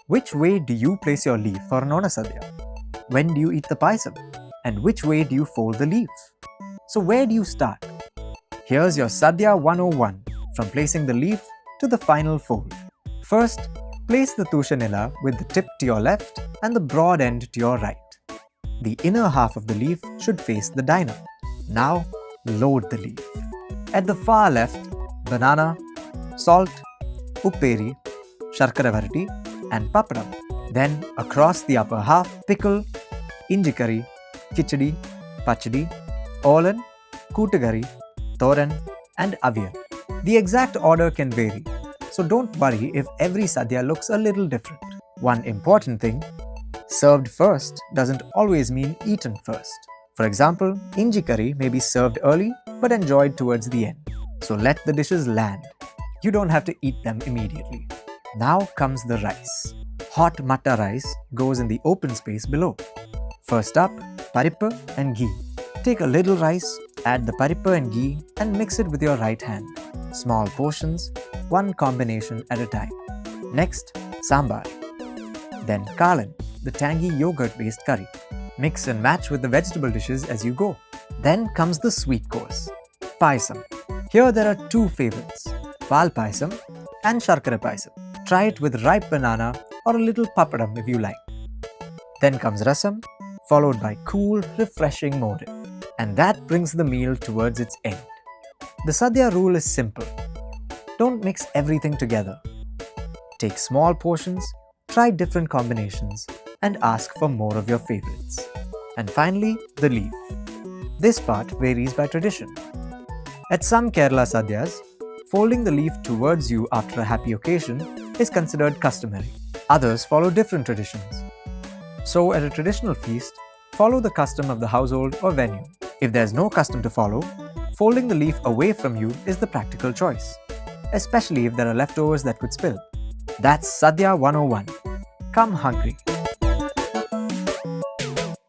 Which way do you place your leaf for an Onasadya? When do you eat the payasam? And which way do you fold the leaf? So where do you start? Here's your Sadya 101 from placing the leaf to the final fold. First, place the thooshanila with the tip to your left and the broad end to your right. The inner half of the leaf should face the diner. Now, load the leaf. At the far left, banana, salt, upperi, sharkara varati, and papadam. Then, across the upper half, pickle, inji curry, kichadi, pachadi, olan, kootagari, thoran, and aviyal. The exact order can vary, so don't worry if every sadhya looks a little different. One important thing, served first doesn't always mean eaten first. For example, inji curry may be served early but enjoyed towards the end. So let the dishes land. You don't have to eat them immediately. Now comes the rice. Hot matta rice goes in the open space below. First up, parippu and ghee. Take a little rice, add the parippu and ghee and mix it with your right hand. Small portions, one combination at a time. Next, sambar. Then kalan, the tangy yogurt-based curry. Mix and match with the vegetable dishes as you go. Then comes the sweet course, payasam. Here there are two favorites, pal payasam and sharkara payasam. Try it with ripe banana or a little papadam if you like. Then comes rasam, followed by cool, refreshing moru. And that brings the meal towards its end. The sadhya rule is simple. Don't mix everything together. Take small portions, try different combinations, and ask for more of your favorites. And finally, the leaf. This part varies by tradition. At some Kerala Sadyas, folding the leaf towards you after a happy occasion is considered customary. Others follow different traditions. So at a traditional feast, follow the custom of the household or venue. If there's no custom to follow, folding the leaf away from you is the practical choice, especially if there are leftovers that could spill. That's Sadya 101. Come hungry.